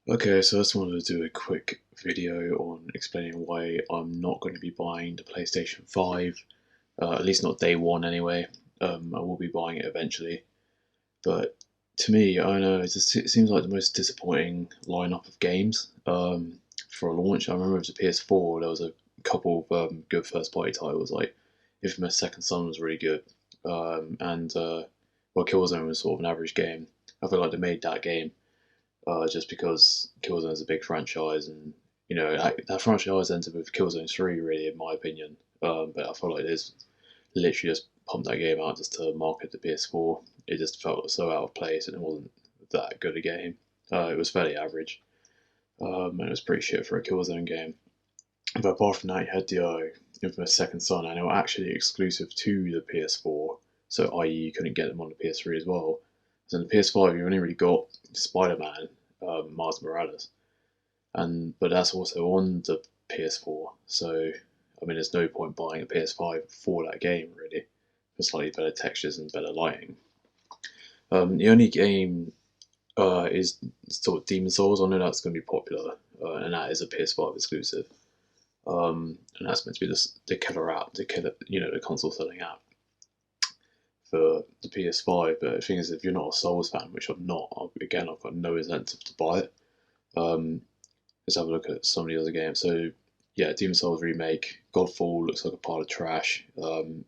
Okay, so I just wanted to do a quick video on explaining why I'm not going to be buying the PlayStation 5, at least not day one anyway. I will be buying it eventually, but to me, I don't know, it seems like the most disappointing lineup of games for a launch. I remember with the PS4, there was a couple of good first party titles, like Infamous Second Son was really good, and well, Killzone was sort of an average game. I feel like they made that game just because Killzone is a big franchise, and that franchise ended with Killzone 3, really, in my opinion. But I feel like there's literally just pumped that game out just to market the PS4. It just felt so out of place, and it wasn't that good a game. It was fairly average, and it was pretty shit for a Killzone game. But apart from that, you had the Infamous Second Son, and they were actually exclusive to the PS4, so i.e. you couldn't get them on the PS3 as well. So on the PS5, you only really got Spider-Man, Miles Morales, but that's also on the PS4. So I mean, there's no point buying a PS5 for that game really, for slightly better textures and better lighting. The only game is sort of Demon Souls. I know that's going to be popular, and that is a PS5 exclusive. And that's meant to be the killer app, the killer, the console selling app for the PS5. But the thing is, if you're not a Souls fan, which I'm not, I've got no incentive to buy it. Um, let's have a look at some of the other games. So, yeah, Demon Souls Remake, Godfall looks like a pile of trash,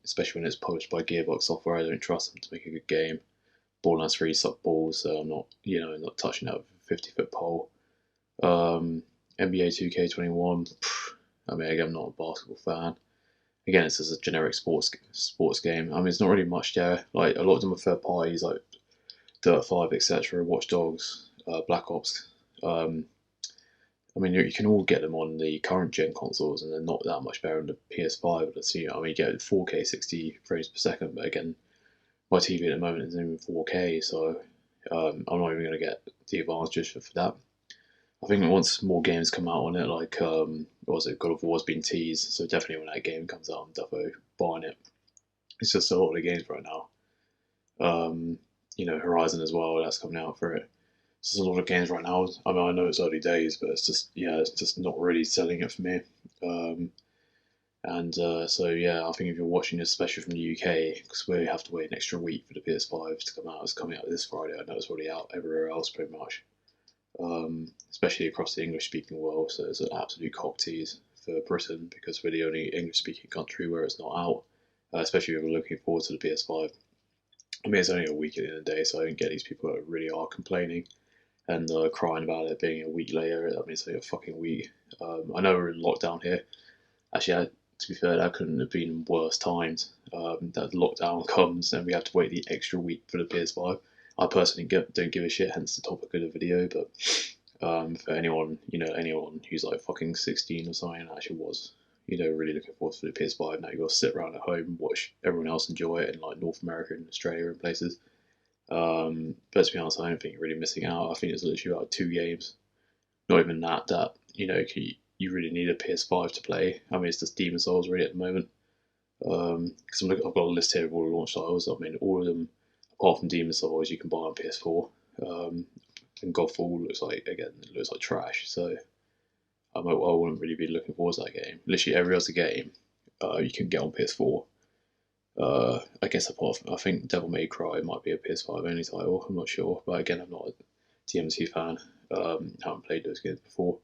especially when it's published by Gearbox Software. I don't trust them to make a good game. Borderlands 3 suck balls, so I'm not, not touching that with a 50-foot pole. NBA 2K21, I mean, again, I'm not a basketball fan. Again, it's just a generic sports game. I mean, it's not really much there. Like, a lot of them are third parties, like Dirt 5, etc., Watch Dogs, Black Ops. I mean, you can all get them on the current gen consoles, and they're not that much better on the PS5. Let's see, I mean, you get 4K 60 frames per second, but again, my TV at the moment isn't even 4K, so I'm not even going to get the advanced gesture for that. I think once more games come out on it, like what was it, God of War's been teased, so definitely when that game comes out, I'm definitely buying it. It's just a lot of games right now. Horizon as well, that's coming out for it. It's just a lot of games right now. I mean, I know it's early days, but it's just not really selling it for me. Um, and so yeah, I think if you're watching this, especially from the UK, because we have to wait an extra week for the PS5 to come out. It's coming out this Friday. I know it's already out everywhere else pretty much, especially across the English-speaking world. So it's an absolute cock tease for Britain because we're the only English-speaking country where it's not out. Especially if we're looking forward to the PS5. I mean, it's only a week at the end of the day, so I don't get these people that really are complaining and crying about it being a week later. I mean, it's like a fucking week. I know we're in lockdown here. Actually, to be fair, that couldn't have been worse times. That lockdown comes and we have to wait the extra week for the PS5. I personally don't give a shit, hence the topic of the video. But for anyone, anyone who's like fucking 16 or something, and actually was, really looking forward to the PS5. Now you've got to sit around at home and watch everyone else enjoy it in like North America and Australia and places. But to be honest, I don't think you're really missing out. I think it's literally about two games. Not even that you really need a PS5 to play. I mean, it's just Demon Souls really at the moment. Because I've got a list here of all the launch titles. I mean, all of them, apart from Demon Souls, you can buy on PS4. And Godfall looks like trash. So I wouldn't really be looking forward to that game. Literally every other game, you can get on PS4. I guess I think Devil May Cry might be a PS5 only title. I'm not sure, but again, I'm not a DMC fan. Haven't played those games before.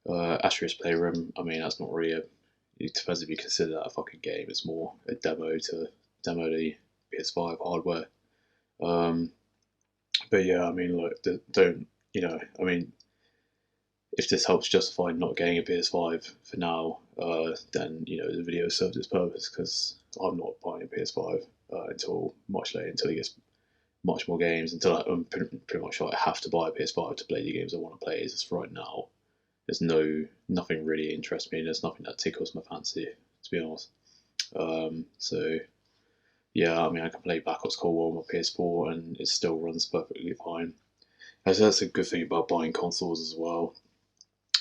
Asterisk Playroom. I mean, that's not really a. It depends if you consider that a fucking game. It's more a demo the PS5 hardware. Um, but yeah, I mean, look, don't I mean, if this helps justify not getting a PS5 for now, then the video serves its purpose because I'm not buying a PS5 until much later, until it gets much more games, until I'm pretty much sure I have to buy a PS5 to play the games I want to play. Just right now, there's nothing really interests me. There's nothing that tickles my fancy, to be honest. So yeah, I mean, I can play Black Ops Cold War on my PS4 and it still runs perfectly fine. So that's a good thing about buying consoles as well.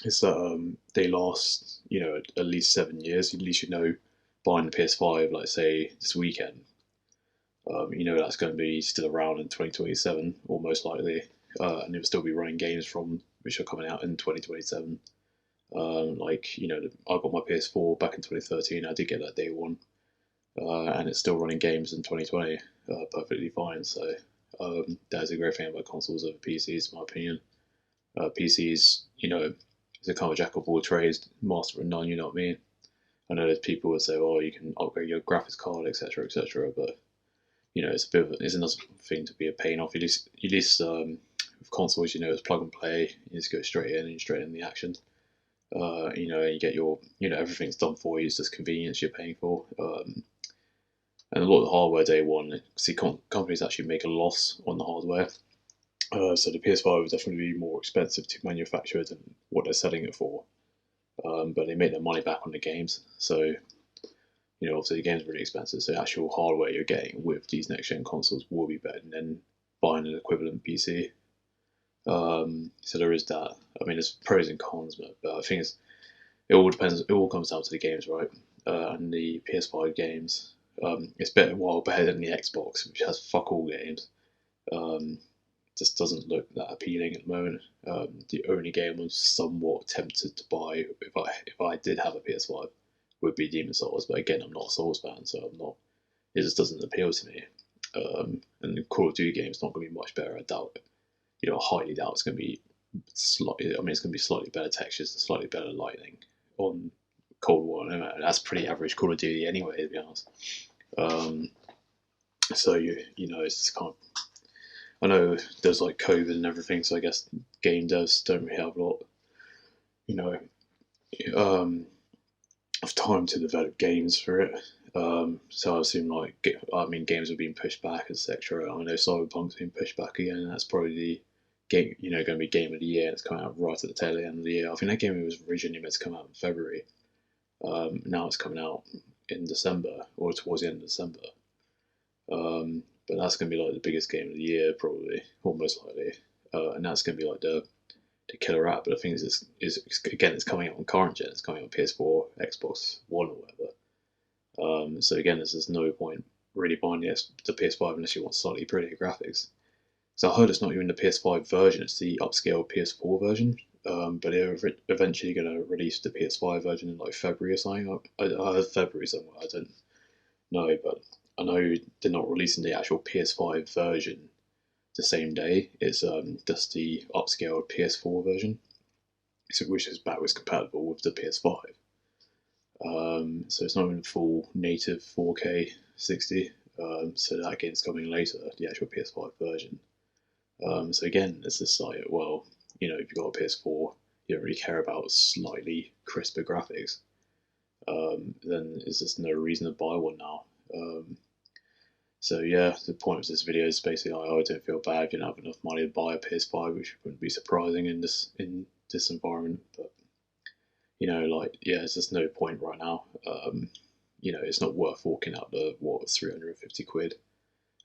Is that they last, at least 7 years. At least buying the PS5, like say this weekend, that's going to be still around in 2027, or most likely, and it'll still be running games from which are coming out in 2027. Like, you know, I got my PS4 back in 2013. I did get that day one, and it's still running games in 2020 perfectly fine. So that's a great thing about consoles over PCs, in my opinion. PCs, you know, it's a kind of jack of all trades, master of none. You know what I mean? I know there's people who say, "Oh, you can upgrade your graphics card, etc., etc." But you know, it's another thing to be a pain off. At least with consoles, you know, it's plug and play. You just go straight in and you're straight in the action. You know, and you get your, you know, everything's done for you. It's just convenience you're paying for. And a lot of the hardware day one, see, companies actually make a loss on the hardware. So the PS5 would definitely be more expensive to manufacture than what they're selling it for. But they make their money back on the games. So, you know, obviously the game's really expensive. So the actual hardware you're getting with these next gen consoles will be better than buying an equivalent PC. So there is that. I mean, there's pros and cons, but I think it all depends. It all comes down to the games, right? And the PS5 games, it's better, well, better than the Xbox, which has fuck all games. Um, just doesn't look that appealing at the moment. The only game I'm somewhat tempted to buy if I did have a PS5 would be Demon Souls, but again, I'm not a Souls fan, so I'm not. It just doesn't appeal to me. And the Call of Duty game is not going to be much better. I doubt it. You know, I highly doubt it's going to be slightly. I mean, it's going to be slightly better textures and slightly better lighting on Cold War. That's pretty average Call of Duty anyway, to be honest. So you know, it's just kind of. I know there's like COVID and everything, so I guess game devs don't really have a lot, you know, of time to develop games for it. So I assume games are being pushed back, etc. I know Cyberpunk's been pushed back again, and that's probably the game, you know, going to be game of the year. It's coming out right at the tail end of the year. I think that game was originally meant to come out in February. Now it's coming out in December or towards the end of December. But that's going to be like the biggest game of the year, probably, or most likely. And that's going to be like the killer app. But the thing is again, it's coming out on current gen. It's coming out on PS4, Xbox One, or whatever. So again, there's just no point really buying the PS5 unless you want slightly prettier graphics. So I heard it's not even the PS5 version; it's the upscale PS4 version. But they're eventually going to release the PS5 version in like February or something. I heard February somewhere. I don't know, but I know they're not releasing the actual PS5 version the same day. It's just the upscaled PS4 version, which is backwards compatible with the PS5. So it's not even full native 4K 60. So that game's coming later, the actual PS5 version. So again, it's just like, well, you know, if you've got a PS4, you don't really care about slightly crisper graphics. Then there's just no reason to buy one now. So yeah, the point of this video is basically I don't feel bad if you don't have enough money to buy a PS5, which wouldn't be surprising in this environment. But you know, like, yeah, there's just no point right now. You know, it's not worth forking out the 350 quid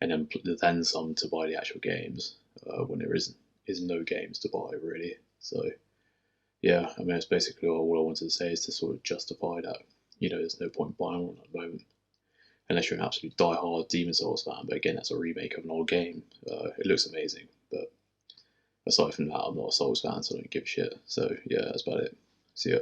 and then some to buy the actual games when there is no games to buy really. So yeah, I mean, it's basically all I wanted to say is to sort of justify that, you know, there's no point buying one at the moment unless you're an absolute die-hard Demon Souls fan. But again, that's a remake of an old game. It looks amazing, but aside from that, I'm not a Souls fan, so I don't give a shit. So yeah, that's about it. See ya.